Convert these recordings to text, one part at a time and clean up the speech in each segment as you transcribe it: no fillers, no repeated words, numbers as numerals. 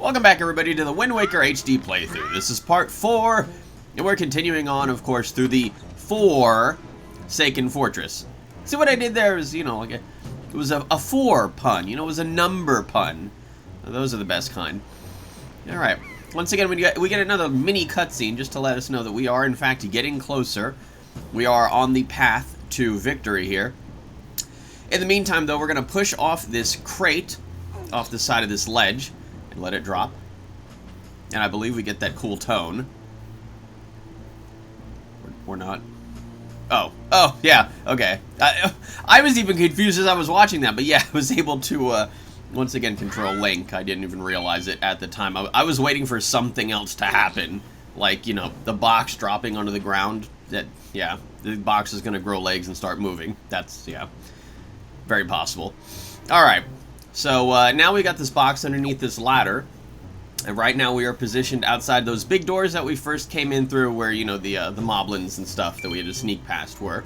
Welcome back, everybody, to the Wind Waker HD playthrough. This is part 4, and we're continuing on, of course, through the Shakin Fortress. See what I did there is, like it was a 4 pun, it was a number pun. Those are the best kind. Alright, once again, we get another mini cutscene just to let us know that we are, in fact, getting closer. We are on the path to victory here. In the meantime, though, we're going to push off this crate off the side of this ledge and let it drop. And I believe we get that cool tone. Or not. Oh, yeah, okay. I was even confused as I was watching that, but yeah, I was able to, once again, control Link. I didn't even realize it at the time. I was waiting for something else to happen. Like, the box dropping onto the ground. Yeah, the box is going to grow legs and start moving. That's, yeah, very possible. Alright, so now we got this box underneath this ladder. And right now we are positioned outside those big doors that we first came in through where, the moblins and stuff that we had to sneak past were.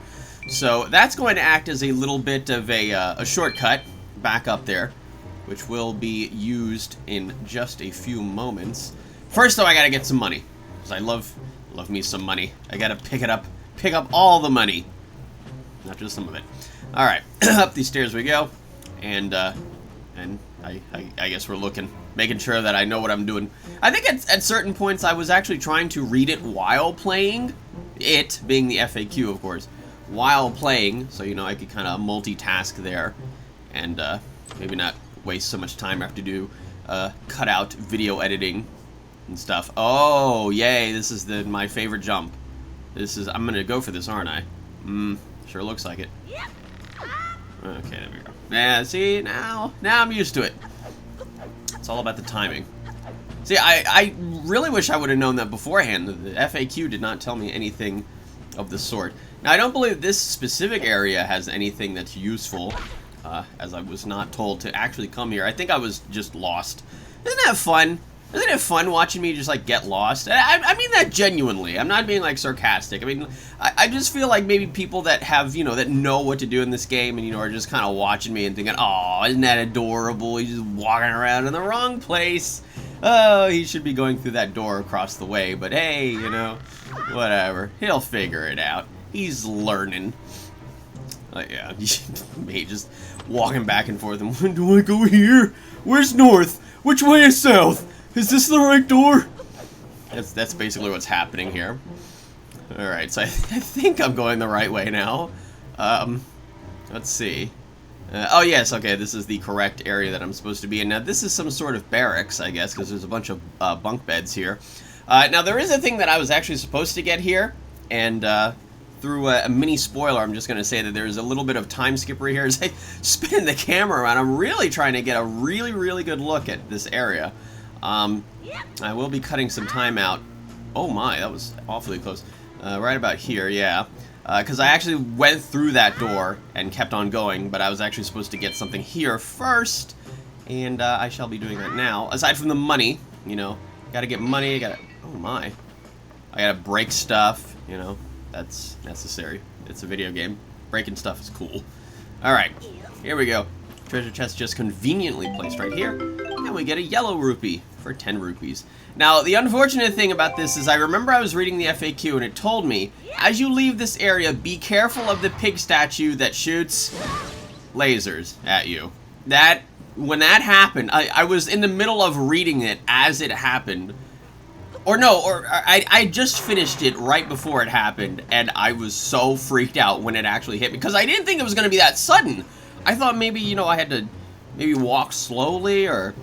So that's going to act as a little bit of a shortcut back up there, which will be used in just a few moments. First, though, I gotta get some money, because I love me some money. I gotta pick up all the money, not just some of it. All right, up these stairs we go, and I guess we're making sure that I know what I'm doing. I think at certain points I was actually trying to read it while playing, it being the FAQ, of course, while playing, so I could kind of multitask there, and maybe not waste so much time after do cut out video editing and stuff. Oh, yay! This is my favorite jump. I'm gonna go for this, aren't I? Sure looks like it. Okay, there we go. Yeah, see, now I'm used to it. It's all about the timing. See, I really wish I would have known that beforehand. The FAQ did not tell me anything of the sort. Now, I don't believe this specific area has anything that's useful, as I was not told to actually come here. I think I was just lost. Isn't that fun? Isn't it fun watching me just, get lost? I mean that genuinely. I'm not being, sarcastic. I mean, I just feel like maybe people that have, that know what to do in this game and, are just kind of watching me and thinking, oh, isn't that adorable? He's just walking around in the wrong place. Oh, he should be going through that door across the way. But, hey, whatever. He'll figure it out. He's learning. Yeah, me just walking back and forth. And when do I go here? Where's north? Which way is south? Is this the right door? That's basically what's happening here. Alright, so I think I'm going the right way now. Let's see. Oh yes, okay, this is the correct area that I'm supposed to be in. Now this is some sort of barracks, I guess, because there's a bunch of bunk beds here. Now there is a thing that I was actually supposed to get here, and through a mini spoiler, I'm just going to say that there's a little bit of time skippery here. As I spin the camera around, I'm really trying to get a really, really good look at this area. I will be cutting some time out. Oh my, that was awfully close. Right about here, yeah. Because I actually went through that door and kept on going, but I was actually supposed to get something here first, and I shall be doing that now. Aside from the money, gotta get money, oh my. I gotta break stuff, that's necessary. It's a video game. Breaking stuff is cool. Alright, here we go. Treasure chest just conveniently placed right here. And we get a yellow rupee for 10 rupees. Now, the unfortunate thing about this is I remember I was reading the FAQ and it told me, as you leave this area, be careful of the pig statue that shoots lasers at you. When that happened, I was in the middle of reading it as it happened. I just finished it right before it happened, and I was so freaked out when it actually hit me, because I didn't think it was going to be that sudden. I thought maybe, I had to maybe walk slowly or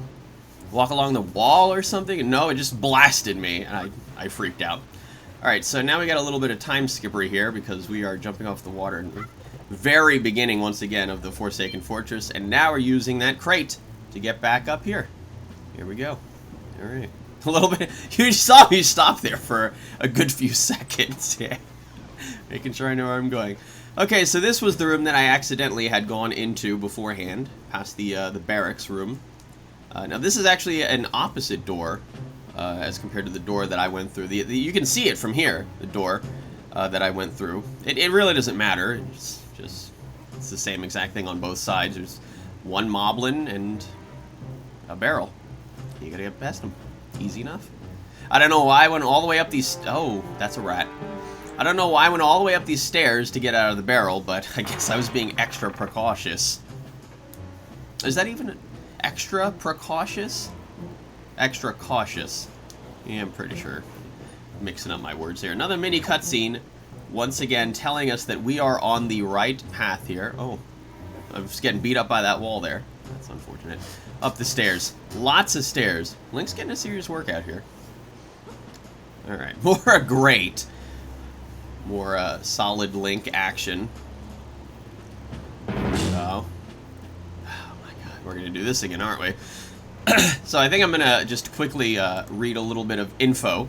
walk along the wall or something, and no, it just blasted me, and I freaked out. Alright, so now we got a little bit of time skippery here, because we are jumping off the water in the very beginning, once again, of the Forsaken Fortress, and now we're using that crate to get back up here. Here we go. Alright. A little bit. You saw me stop there for a good few seconds. Yeah. Making sure I know where I'm going. Okay, so this was the room that I accidentally had gone into beforehand, past the barracks room. Now this is actually an opposite door, as compared to the door that I went through. You can see it from here, the door that I went through. It really doesn't matter. It's the same exact thing on both sides. There's one moblin and a barrel. You gotta get past them. Easy enough. I don't know why I went all the way up these... Oh, that's a rat. I don't know why I went all the way up these stairs to get out of the barrel, but I guess I was being extra precautious. Is that even extra precautious? Extra cautious. Yeah, I'm pretty sure. Mixing up my words here. Another mini cutscene, once again telling us that we are on the right path here. Oh, I'm just getting beat up by that wall there. That's unfortunate. Up the stairs. Lots of stairs. Link's getting a serious workout here. Alright, more great. More solid Link action. Oh. Oh my god, we're gonna do this again, aren't we? So I think I'm gonna just quickly read a little bit of info.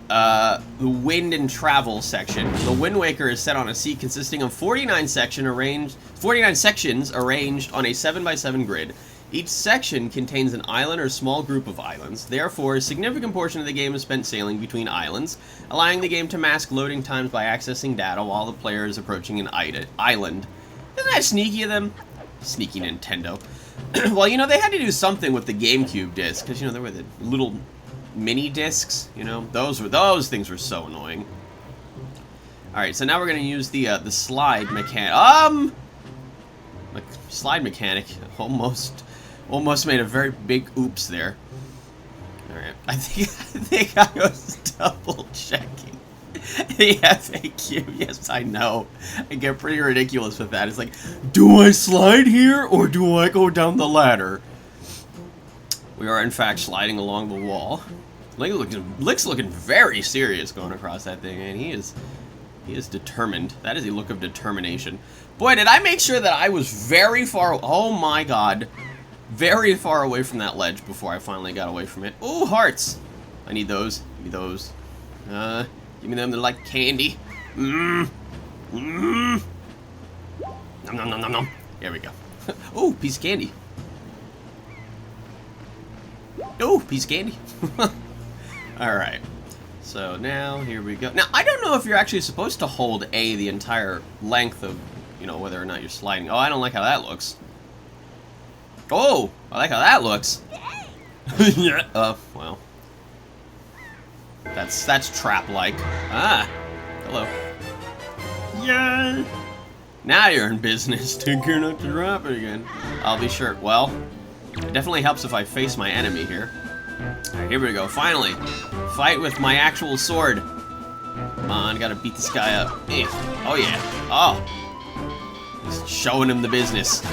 The Wind and Travel section. The Wind Waker is set on a seat consisting of 49 sections arranged on a 7x7 grid. Each section contains an island or small group of islands. Therefore, a significant portion of the game is spent sailing between islands, allowing the game to mask loading times by accessing data while the player is approaching an island. Isn't that sneaky of them? Sneaky Nintendo. Well, you know, they had to do something with the GameCube disc, because, you know, there were the little mini discs, you know? Those things were so annoying. Alright, so now we're going to use the slide mechanic. Slide mechanic. Almost made a very big oops there. Alright, I think I was double checking the FAQ. Yes, I know. I get pretty ridiculous with that. It's like, do I slide here or do I go down the ladder? We are in fact sliding along the wall. Link's looking very serious going across that thing, and he is determined. That is a look of determination. Boy, did I make sure that I was very far. Oh my god. Very far away from that ledge before I finally got away from it. Ooh, hearts! I need those. Give me those. Give me them. They're like candy. Nom nom nom nom nom. There we go. Ooh, piece of candy. Ooh, piece of candy. Alright. So now, here we go. Now, I don't know if you're actually supposed to hold A the entire length of, you know, whether or not you're sliding. Oh, I don't like how that looks. Oh, I like how that looks. Yeah. Well. That's trap-like. Ah. Hello. Yeah. Now you're in business. Take care not to drop it again. I'll be sure. Well, it definitely helps if I face my enemy here. Alright, here we go. Finally. Fight with my actual sword. Come on, gotta beat this guy up. Oh, yeah. Oh. Just showing him the business.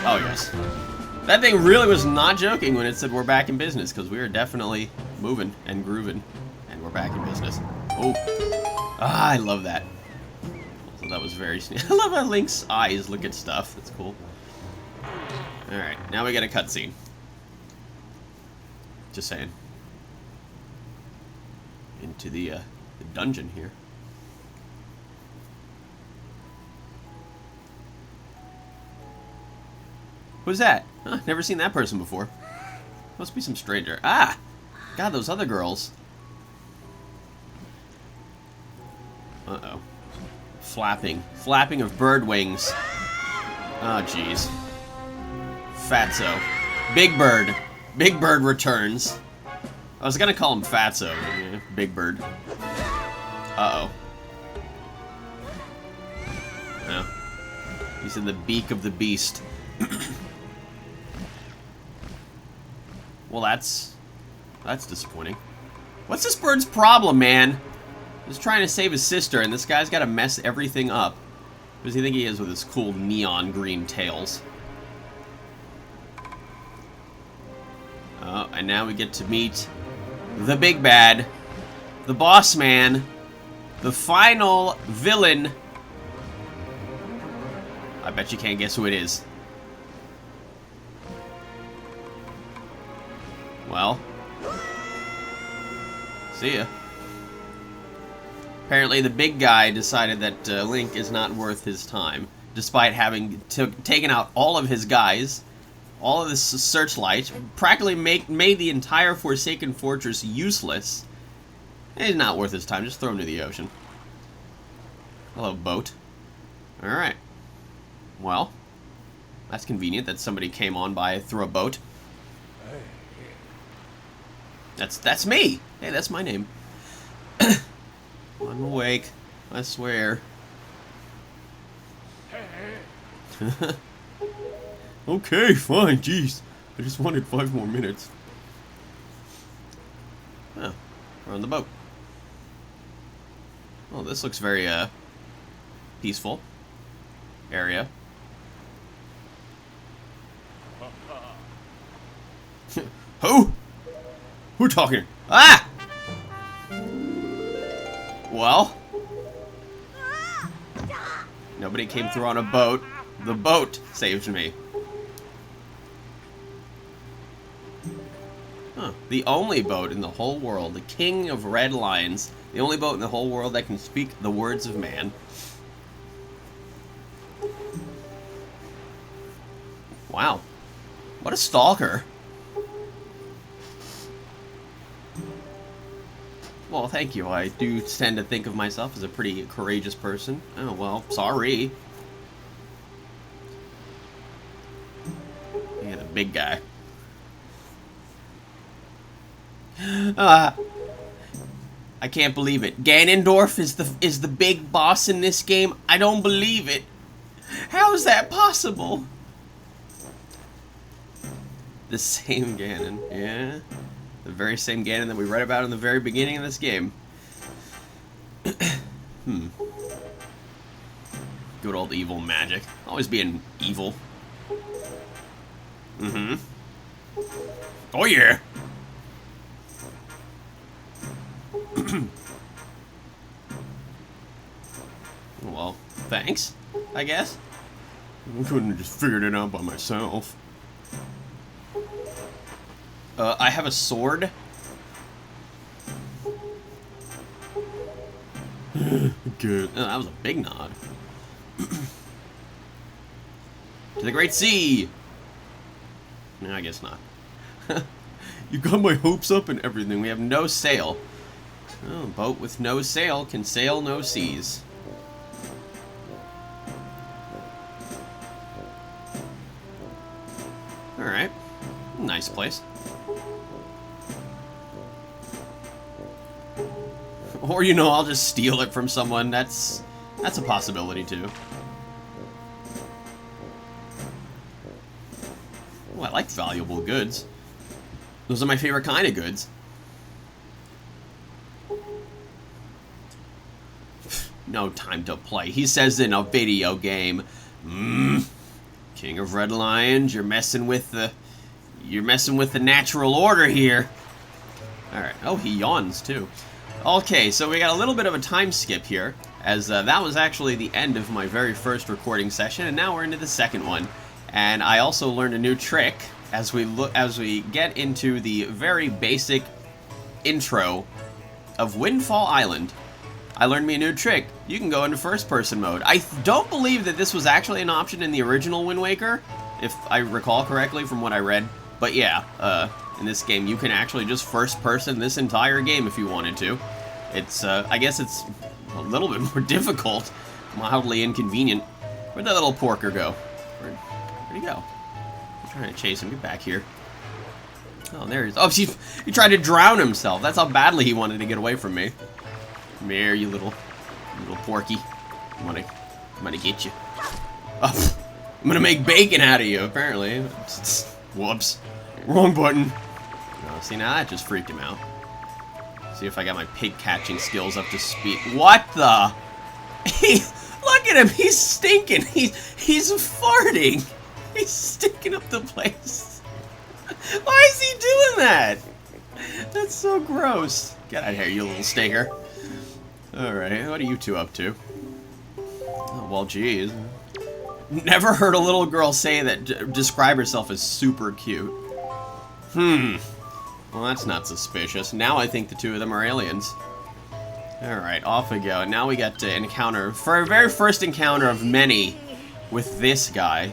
Oh, yes. That thing really was not joking when it said we're back in business, because we are definitely moving and grooving, and we're back in business. Oh. Ah, I love that. So that was very sneaky. I love how Link's eyes look at stuff. That's cool. Alright, now we get a cutscene. Just saying. Into the dungeon here. Who's that? Huh, never seen that person before. Must be some stranger. Ah! God, those other girls. Uh-oh. Flapping. Flapping of bird wings. Oh, jeez. Fatso. Big Bird. Big Bird returns. I was gonna call him Fatso. Yeah, Big Bird. Uh-oh. No. He's in the beak of the beast. Well, that's disappointing. What's this bird's problem, man? He's trying to save his sister, and this guy's got to mess everything up. What does he think he is with his cool neon green tails? Oh, and now we get to meet the big bad, the boss man, the final villain. I bet you can't guess who it is. Well, see ya. Apparently the big guy decided that Link is not worth his time, despite having taken out all of his guys, all of this searchlight, practically made the entire Forsaken Fortress useless. He's not worth his time, just throw him to the ocean. Hello, boat. Alright. Well, that's convenient that somebody came on by through a boat. That's me. Hey, that's my name. I'm awake. I swear. Okay, fine. Jeez, I just wanted 5 more minutes. Oh, we're on the boat. Oh, this looks very peaceful area. Who? Who talking? Ah! Well, nobody came through on a boat. The boat saved me. Huh. The only boat in the whole world, the king of red lions, the only boat in the whole world that can speak the words of man. Wow. What a stalker. Well, thank you. I do tend to think of myself as a pretty courageous person. Oh, well, sorry. Yeah, the big guy. I can't believe it. Ganondorf is the big boss in this game. I don't believe it. How is that possible? The same Ganon, yeah. The very same Ganon that we read about in the very beginning of this game. Good old evil magic. Always being evil. Mm-hmm. Oh yeah! Well, thanks, I guess. I couldn't have just figured it out by myself. I have a sword. Good. Oh, that was a big nod. To the Great Sea! No, I guess not. You got my hopes up and everything. We have no sail. Oh, boat with no sail can sail no seas. Alright. Nice place. Or, you know, I'll just steal it from someone. That's a possibility, too. Oh, I like valuable goods. Those are my favorite kind of goods. No time to play. He says in a video game. King of Red Lions, you're messing with the natural order here. Alright. Oh, he yawns, too. Okay, so we got a little bit of a time skip here, as that was actually the end of my very first recording session, and now we're into the second one. And I also learned a new trick as we get into the very basic intro of Windfall Island. I learned me a new trick. You can go into first-person mode. I don't believe that this was actually an option in the original Wind Waker, if I recall correctly from what I read. But yeah, in this game, you can actually just first-person this entire game if you wanted to. It's, I guess it's a little bit more difficult, mildly inconvenient. Where'd that little porker go? Where'd he go? I'm trying to chase him. Get back here. Oh, there he is. Oh, he tried to drown himself. That's how badly he wanted to get away from me. Come here, you little porky. I'm gonna get you. Oh, I'm gonna make bacon out of you, apparently. Whoops. Wrong button. No, see, now that just freaked him out. See if I got my pig catching skills up to speed. What the? Look at him. He's stinking. He's farting. He's stinking up the place. Why is he doing that? That's so gross. Get out of here, you little stinker. Alright, what are you two up to? Oh, well, geez. Never heard a little girl say that, describe herself as super cute. Well, that's not suspicious. Now I think the two of them are aliens. Alright, off we go. Now we get to encounter, for our very first encounter of many, with this guy.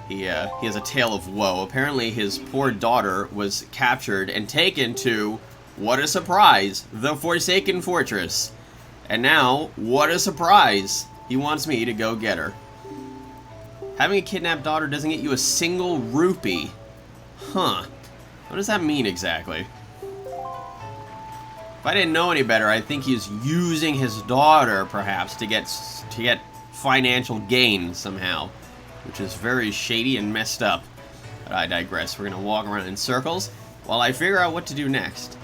He has a tale of woe. Apparently his poor daughter was captured and taken to, what a surprise, the Forsaken Fortress. And now, what a surprise, he wants me to go get her. Having a kidnapped daughter doesn't get you a single rupee. Huh. What does that mean exactly? If I didn't know any better, I think he's using his daughter, perhaps, to get financial gain somehow, which is very shady and messed up. But I digress. We're gonna walk around in circles while I figure out what to do next.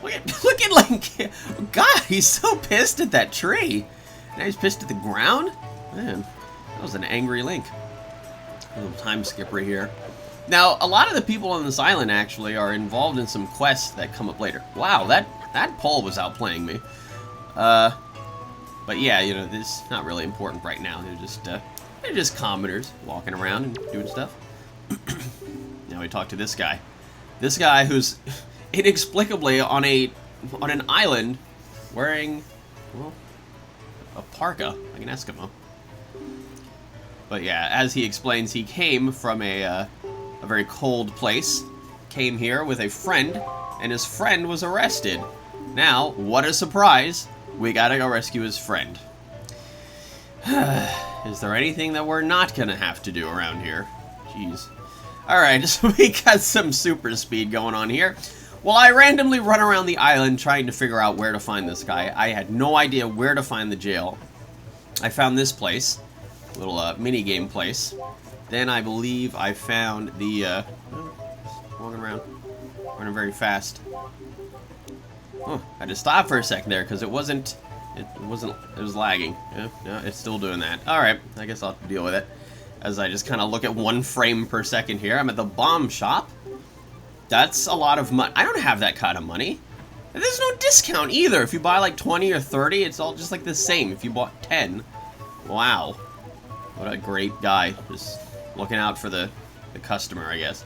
Look at Link! God, he's so pissed at that tree. Now he's pissed at the ground? Man, that was an angry Link. A little time skipper here. Now, a lot of the people on this island actually are involved in some quests that come up later. Wow, that pole was outplaying me. But yeah, you know, this is not really important right now. They're just commoners walking around and doing stuff. Now we talk to this guy. This guy who's inexplicably on an island wearing, well, a parka, like an Eskimo. But yeah, as he explains, he came from a very cold place, came here with a friend, and his friend was arrested. Now, what a surprise, we gotta go rescue his friend. Is there anything that we're not gonna have to do around here? Jeez. Alright, so we got some super speed going on here. Well, I randomly run around the island trying to figure out where to find this guy. I had no idea where to find the jail. I found this place, little mini-game place. Then I believe I found the, walking around, running very fast. Oh, I had to stop for a second there because it was lagging. Yeah, no, it's still doing that. Alright, I guess I'll have to deal with it. As I just kind of look at 1 frame per second here. I'm at the bomb shop. That's a lot of money. I don't have that kind of money. And there's no discount either. If you buy like 20 or 30, it's all just like the same if you bought 10. Wow. What a great guy. Just looking out for the customer, I guess.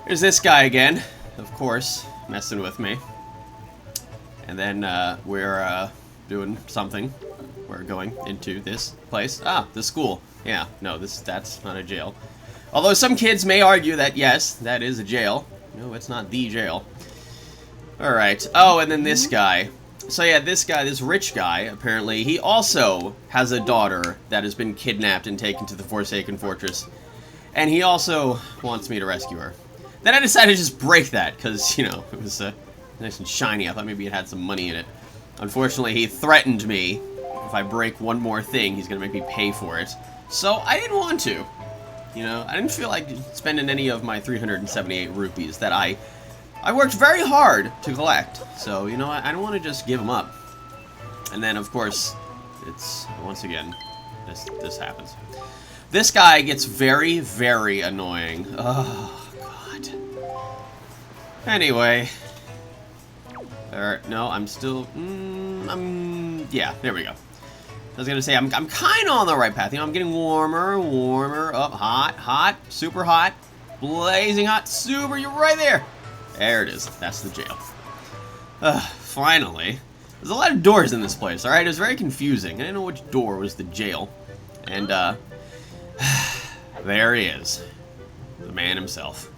There's this guy again, of course, messing with me. And then we're doing something. We're going into this place. Ah, the school. Yeah, no, that's not a jail. Although some kids may argue that, yes, that is a jail. No, it's not the jail. Alright. Oh, and then this guy. So yeah, this guy, this rich guy, apparently, he also has a daughter that has been kidnapped and taken to the Forsaken Fortress. And he also wants me to rescue her. Then I decided to just break that, because, you know, it was nice and shiny. I thought maybe it had some money in it. Unfortunately, he threatened me. If I break one more thing, he's going to make me pay for it. So I didn't want to. You know, I didn't feel like spending any of my 378 rupees that I worked very hard to collect. So, you know, I don't want to just give them up. And then, of course, it's, once again, this happens. This guy gets very, very annoying. Oh, God. Anyway. No, I'm still, yeah, there we go. I was gonna say, I'm kind of on the right path. You know, I'm getting warmer, up, hot, super hot, blazing hot, super, you're right there. There it is. That's the jail. Finally. There's a lot of doors in this place, alright? It was very confusing. I didn't know which door was the jail. And, there he is. The man himself.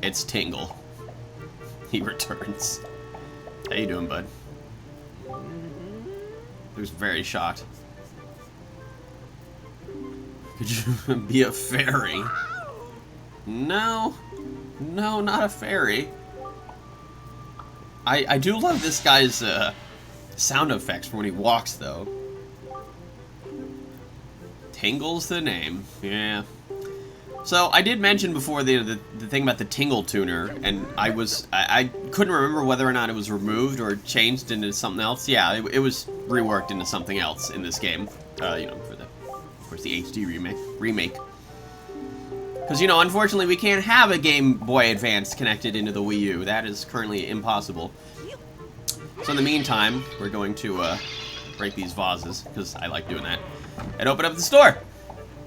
It's Tingle. He returns. How you doing, bud? He was very shocked. Could you be a fairy? No. No, not a fairy. I do love this guy's sound effects for when he walks, though. Tingles the name. Yeah. So, I did mention before the thing about the Tingle tuner, and I couldn't remember whether or not it was removed or changed into something else. Yeah, it was reworked into something else in this game. You know, for of course, the HD remake. Because, you know, unfortunately, we can't have a Game Boy Advance connected into the Wii U. That is currently impossible. So, in the meantime, we're going to break these vases, because I like doing that, and open up the store.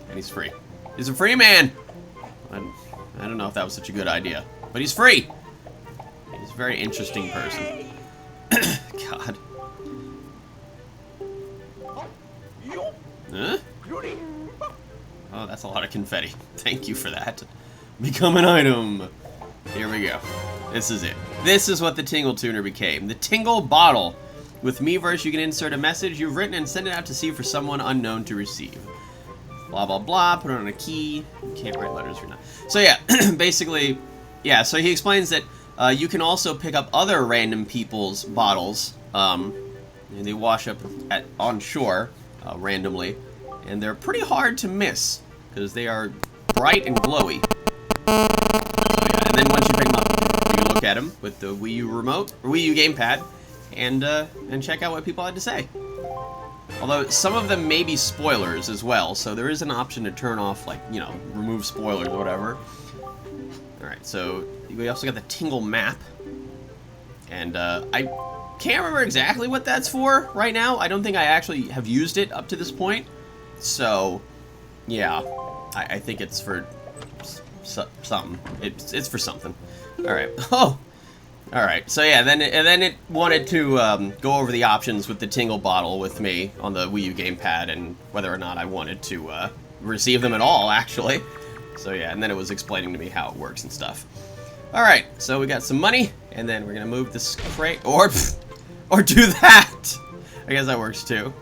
And he's free. He's a free man! I don't know if that was such a good idea, but he's free! He's a very interesting person. God. Huh? Oh, that's a lot of confetti. Thank you for that. Become an item! Here we go. This is it. This is what the Tingle Tuner became. The Tingle Bottle. With Miiverse, you can insert a message you've written and send it out to sea for someone unknown to receive. Blah, blah, blah. Put it on a key. You can't write letters or not. So, yeah. Basically, yeah. So, he explains that You can also pick up other random people's bottles. And they wash up on shore randomly, and they're pretty hard to miss because they are bright and glowy. Yeah, and then once you pick them up, you look at them with the Wii U remote or Wii U gamepad, and check out what people had to say. Although some of them may be spoilers as well, so there is an option to turn off, like, you know, remove spoilers or whatever. Alright, so we also got the Tingle map. And I can't remember exactly what that's for right now. I don't think I actually have used it up to this point. So, yeah, I think it's for something. It's for something. Alright. Oh! Alright, so yeah, then it wanted to go over the options with the Tingle bottle with me on the Wii U gamepad and whether or not I wanted to receive them at all, actually. So yeah, and then it was explaining to me how it works and stuff. Alright, so we got some money, and then we're gonna move this crate, or do that! I guess that works too.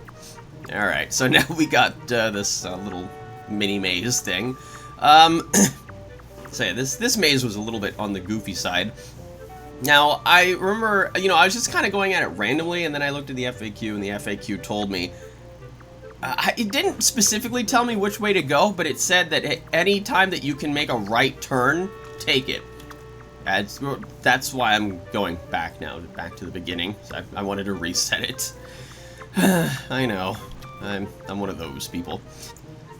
Alright, so now we got this little mini maze thing. So yeah, this maze was a little bit on the goofy side. Now, I remember, you know, I was just kind of going at it randomly, and then I looked at the FAQ, and the FAQ told me, it didn't specifically tell me which way to go, but it said that any time that you can make a right turn, take it. That's why I'm going back now, back to the beginning. So I wanted to reset it. I know, I'm one of those people.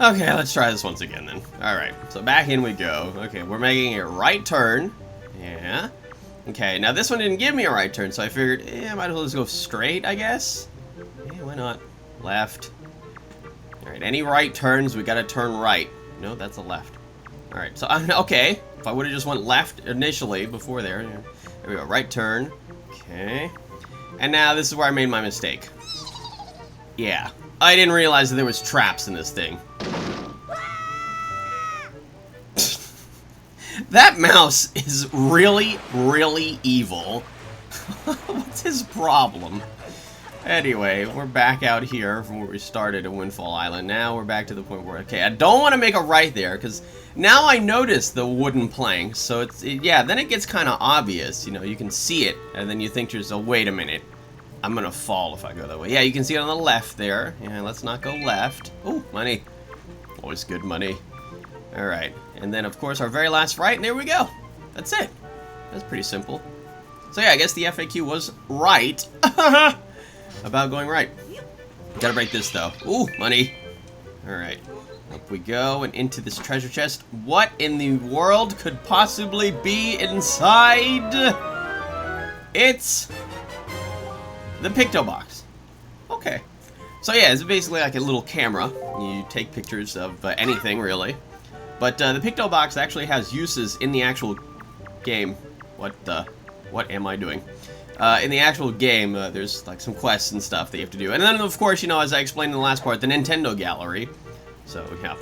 Okay, let's try this once again then. Alright, so back in we go. Okay, we're making a right turn. Yeah. Okay, now this one didn't give me a right turn, so I figured, I might as well just go straight, I guess. Yeah, why not? Left. Alright, any right turns, we gotta turn right. No, that's a left. Alright, so, okay. If I would've just went left initially, before there. There we go, right turn. Okay. And now this is where I made my mistake. Yeah. I didn't realize that there was traps in this thing. That mouse is really, really evil. What's his problem? Anyway, we're back out here from where we started at Windfall Island. Now we're back to the point where, okay, I don't want to make a right there, because now I notice the wooden planks, so yeah, then it gets kind of obvious, you know, you can see it, and then you think to yourself, wait a minute, I'm gonna fall if I go that way. Yeah, you can see it on the left there. Yeah, let's not go left. Oh, money. Always good money. Alright, and then of course our very last right, and there we go. That's it. That's pretty simple. So yeah, I guess the FAQ was right about going right. Gotta break this though. Ooh, money. Alright, up we go and into this treasure chest. What in the world could possibly be inside? It's the Picto Box. Okay. So yeah, it's basically like a little camera. You take pictures of anything, really. But the Picto Box actually has uses in the actual game. What am I doing? In the actual game, there's like some quests and stuff that you have to do. And then, of course, you know, as I explained in the last part, the Nintendo Gallery. So, yeah.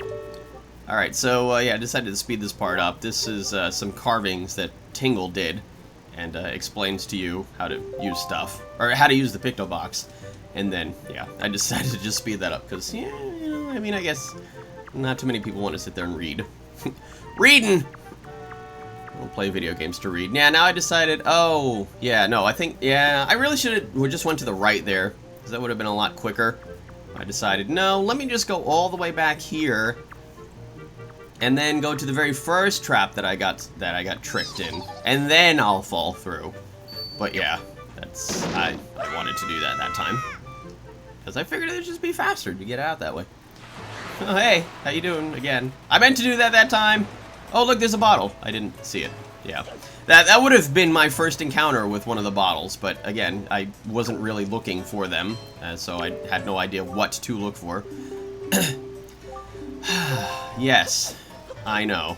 Alright, so, yeah, I decided to speed this part up. This is some carvings that Tingle did. And explains to you how to use stuff. Or how to use the Picto Box. And then, yeah, I decided to just speed that up. Because, yeah, you know, I mean, I guess not too many people want to sit there and read. Reading! I don't play video games to read. Yeah, now I decided, oh, yeah, no, I think, yeah, I really should have just went to the right there. Because that would have been a lot quicker. I decided, no, let me just go all the way back here. And then go to the very first trap that I got tricked in. And then I'll fall through. But yeah, I wanted to do that time. Because I figured it'd just be faster to get out that way. Oh, hey, how you doing again? I meant to do that time. Oh, look, there's a bottle. I didn't see it. Yeah. That would have been my first encounter with one of the bottles, but again, I wasn't really looking for them, so I had no idea what to look for. Yes, I know.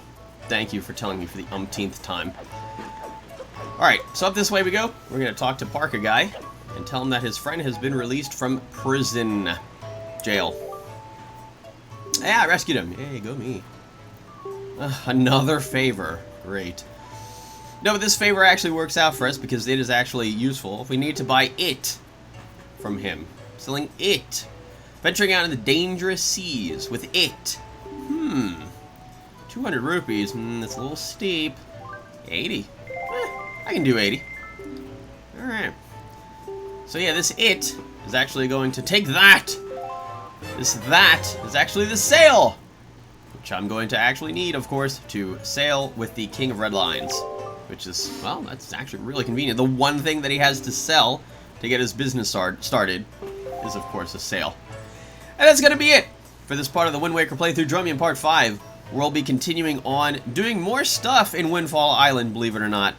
Thank you for telling me for the umpteenth time. Alright, so up this way we go. We're going to talk to Parker Guy and tell him that his friend has been released from prison. Jail. Yeah, I rescued him. Yay, go me. Another favor. Great. No, but this favor actually works out for us because it is actually useful. We need to buy it from him. Selling it. Venturing out in the dangerous seas with it. 200 rupees. That's a little steep. 80. I can do 80. Alright. So yeah, this it is actually going to take that. That is actually the sail, which I'm going to actually need, of course, to sail with the King of Red Lines, which is, well, that's actually really convenient. The one thing that he has to sell to get his business started is, of course, a sail. And that's going to be it for this part of the Wind Waker playthrough, Join me in Part 5, where we'll be continuing on doing more stuff in Windfall Island, believe it or not.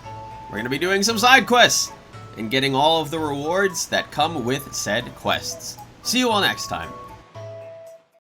We're going to be doing some side quests and getting all of the rewards that come with said quests. See you all next time.